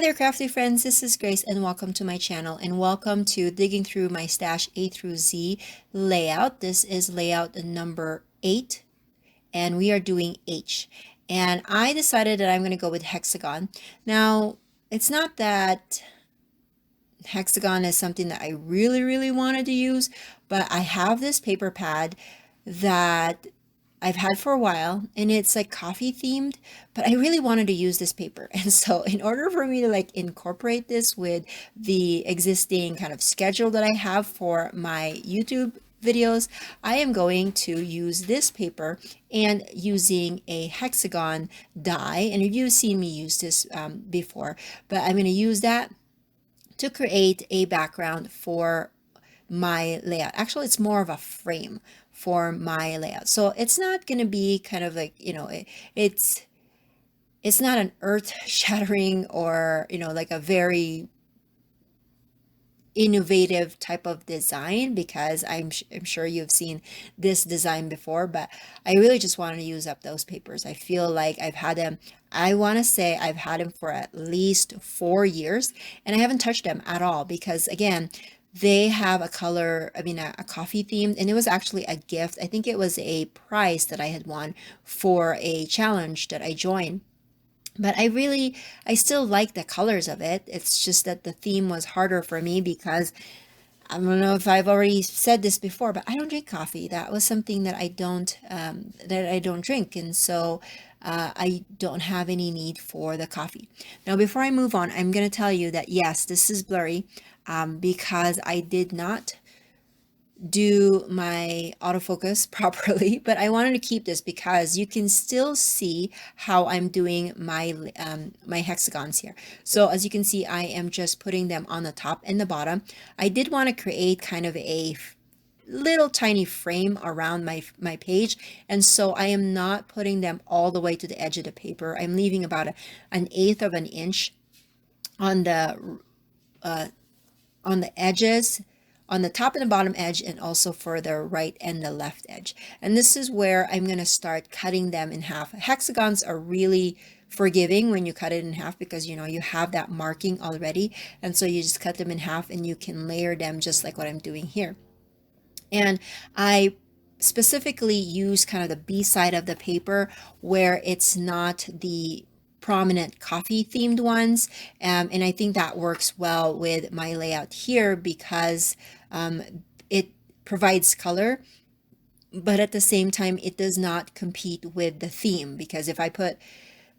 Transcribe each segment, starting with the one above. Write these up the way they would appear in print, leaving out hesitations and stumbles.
there, crafty friends. This is Grace, and welcome to my channel, and welcome to digging through my stash A through Z layout. This is layout number 8, and we are doing H. And I decided that I'm going to go with hexagon. Now, it's not that hexagon is something that I really wanted to use, but I have this paper pad that I've had for a while, and it's like coffee themed, but I really wanted to use this paper. And so in order for me to like incorporate this with the existing kind of schedule that I have for my YouTube videos, I am going to use this paper and using a hexagon die. And you've seen me use this before, but I'm going to use that to create a background for my layout. Actually, it's more of a frame for my layout. So it's not going to be kind of like, it's not an earth shattering or, like a very innovative type of design, because I'm sure you've seen this design before, but I really just wanted to use up those papers. I feel like I've had them, I want to say I've had them for at least 4 years, and I haven't touched them at all because, again, they have a color, a coffee theme, and it was actually a gift. I think it was a prize that I had won for a challenge that I joined. But I still like the colors of it. It's just that the theme was harder for me because I don't know if I've already said this before, but I don't drink coffee. That was something that I don't drink, and so I don't have any need for the coffee. Now, before I move on, I'm going to tell you that yes, this is blurry because I did not do my autofocus properly, but I wanted to keep this because you can still see how I'm doing my hexagons here. So as you can see, I am just putting them on the top and the bottom. I did want to create kind of a little tiny frame around my page, and so I am not putting them all the way to the edge of the paper. I'm leaving about an eighth of an inch on the edges, on the top and the bottom edge, and also for the right and the left edge. And this is where I'm going to start cutting them in half. Hexagons are really forgiving when you cut it in half because you have that marking already, and so you just cut them in half and you can layer them just like what I'm doing here. And I specifically use kind of the B side of the paper where it's not the prominent coffee themed ones, and I think that works well with my layout here because it provides color, but at the same time it does not compete with the theme, because if I put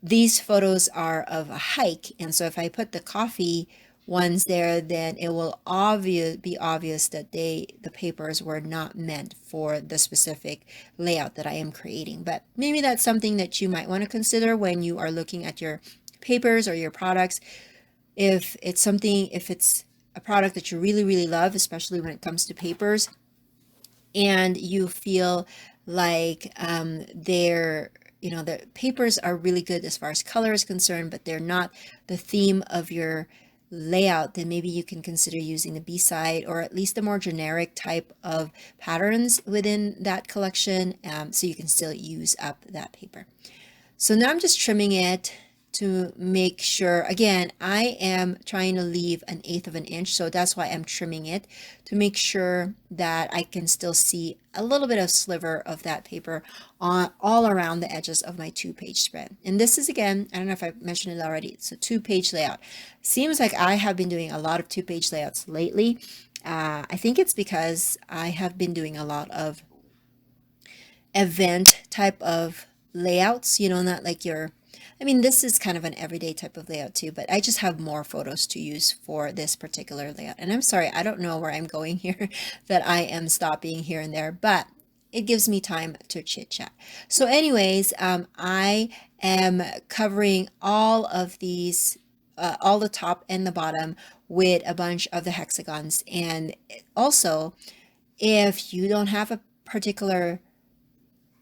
these photos are of a hike, and so if I put the coffee ones there, then it will be obvious that the papers were not meant for the specific layout that I am creating. But maybe that's something that you might want to consider when you are looking at your papers or your products. If it's a product that you really love, especially when it comes to papers, and you feel like the papers are really good as far as color is concerned, but they're not the theme of your layout, then maybe you can consider using the B-side or at least the more generic type of patterns within that collection, so you can still use up that paper. So now I'm just trimming it to make sure, again, I am trying to leave an eighth of an inch, so that's why I'm trimming it, to make sure that I can still see a little bit of sliver of that paper all around the edges of my 2-page spread. And this is, again, I don't know if I mentioned it already, it's a 2-page layout. Seems like I have been doing a lot of 2-page layouts lately. I think it's because I have been doing a lot of event type of layouts, not like this is kind of an everyday type of layout too, but I just have more photos to use for this particular layout. And I'm sorry, I don't know where I'm going here, that I am stopping here and there, but it gives me time to chit chat. So anyways, I am covering all of these, all the top and the bottom with a bunch of the hexagons. And also, if you don't have a particular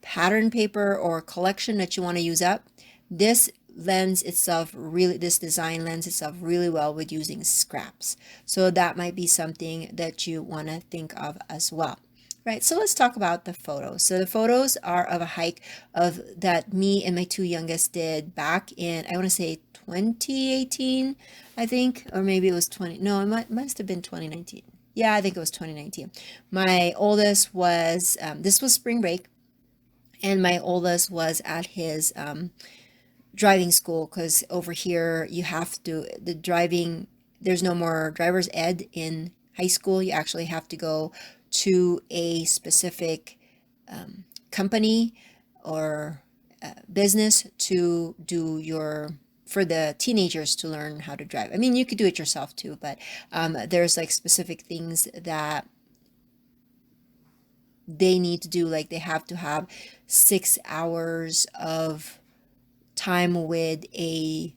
pattern paper or collection that you want to use up, this design lends itself really well with using scraps. So that might be something that you want to think of as well. Right, so let's talk about the photos. So the photos are of a hike that me and my 2 youngest did back in, I want to say 2018, I think, or maybe it was 20. No, it must have been 2019. Yeah, I think it was 2019. My oldest was, this was spring break, and my oldest was at his driving school because over here you have to, the driving, there's no more driver's ed in high school. You actually have to go to a specific company or business to do your, for the teenagers to learn how to drive. I mean, you could do it yourself too, but there's like specific things that they need to do. Like they have to have 6 hours of time with a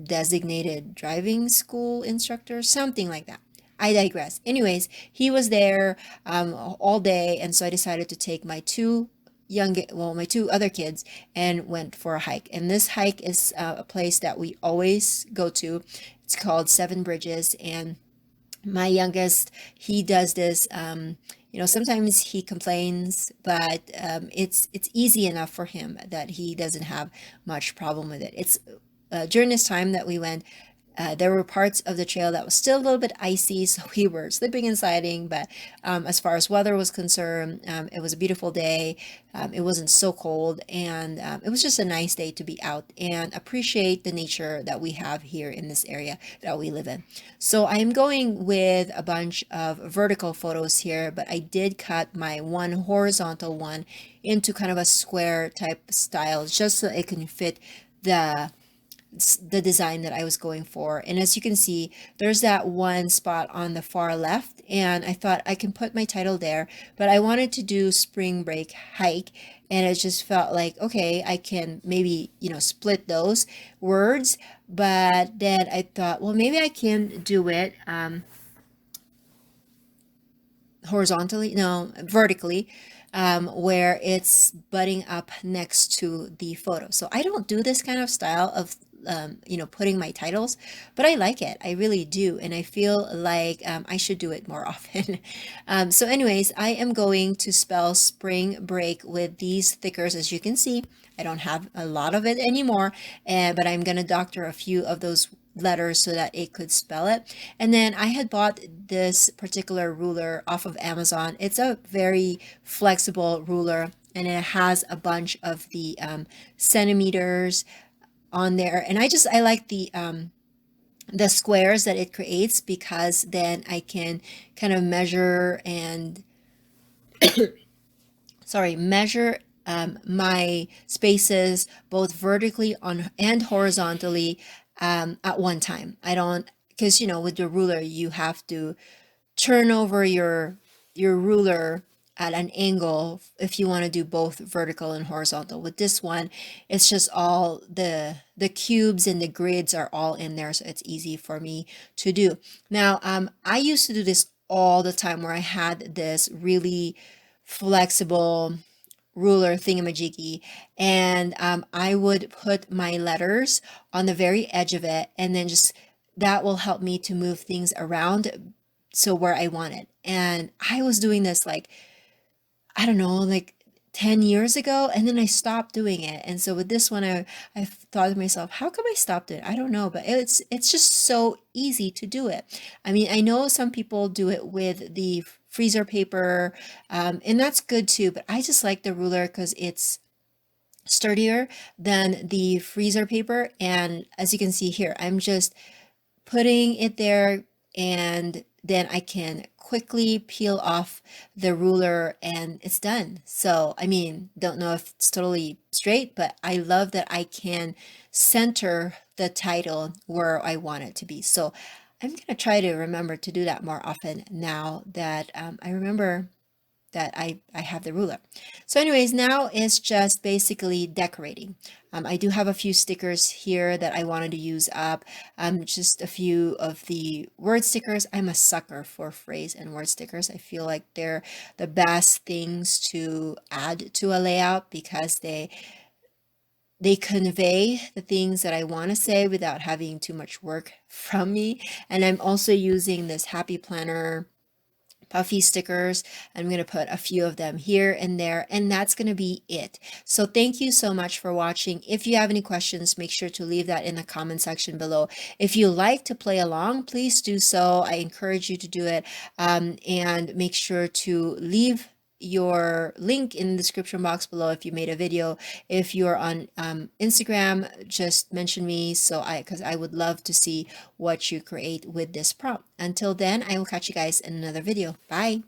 designated driving school instructor, something like that. I digress. Anyways, he was there all day, and so I decided to take my my two other kids and went for a hike. And this hike is a place that we always go to. It's called Seven Bridges, and my youngest, he does this. Sometimes he complains, but it's easy enough for him that he doesn't have much problem with it. It's during this time that we went, there were parts of the trail that was still a little bit icy, so we were slipping and sliding. But as far as weather was concerned, it was a beautiful day. It wasn't so cold, and it was just a nice day to be out and appreciate the nature that we have here in this area that we live in. So I'm going with a bunch of vertical photos here, but I did cut my one horizontal one into kind of a square type style just so it can fit the design that I was going for. And as you can see, there's that one spot on the far left, and I thought I can put my title there, but I wanted to do spring break hike, and it just felt like, okay, I can maybe, split those words. But then I thought, well, maybe I can do it horizontally, no, vertically, where it's butting up next to the photo. So I don't do this kind of style of putting my titles, but I like it. I really do. And I feel like I should do it more often. So anyways, I am going to spell spring break with these thickers. As you can see, I don't have a lot of it anymore, but I'm going to doctor a few of those letters so that it could spell it. And then I had bought this particular ruler off of Amazon. It's a very flexible ruler, and it has a bunch of the centimeters on there. And I like the squares that it creates, because then I can kind of measure and measure my spaces both vertically on and horizontally at one time. I don't, because with the ruler you have to turn over your ruler at an angle if you want to do both vertical and horizontal. With this one, it's just all the cubes and the grids are all in there, so it's easy for me to do. Now, I used to do this all the time, where I had this really flexible ruler thingamajiggy, and I would put my letters on the very edge of it, and then just that will help me to move things around so where I want it. And I was doing this like, I don't know, like 10 years ago, and then I stopped doing it. And so with this one, I thought to myself, how come I stopped it? I don't know, but it's just so easy to do it. I mean, I know some people do it with the freezer paper, and that's good too, but I just like the ruler because it's sturdier than the freezer paper. And as you can see here, I'm just putting it there, and then I can quickly peel off the ruler and it's done. So, I mean, don't know if it's totally straight, but I love that I can center the title where I want it to be. So I'm going to try to remember to do that more often now that I remember that I have the ruler. So anyways, now it's just basically decorating. I do have a few stickers here that I wanted to use up. Just a few of the word stickers. I'm a sucker for phrase and word stickers. I feel like they're the best things to add to a layout, because they convey the things that I want to say without having too much work from me. And I'm also using this Happy Planner puffy stickers. I'm going to put a few of them here and there, and that's going to be it. So thank you so much for watching. If you have any questions, make sure to leave that in the comment section below. If you like to play along, please do so. I encourage you to do it, and make sure to leave your link in the description box below if you made a video. If you're on Instagram, just mention me, because I would love to see what you create with this prompt. Until then, I will catch you guys in another video. Bye.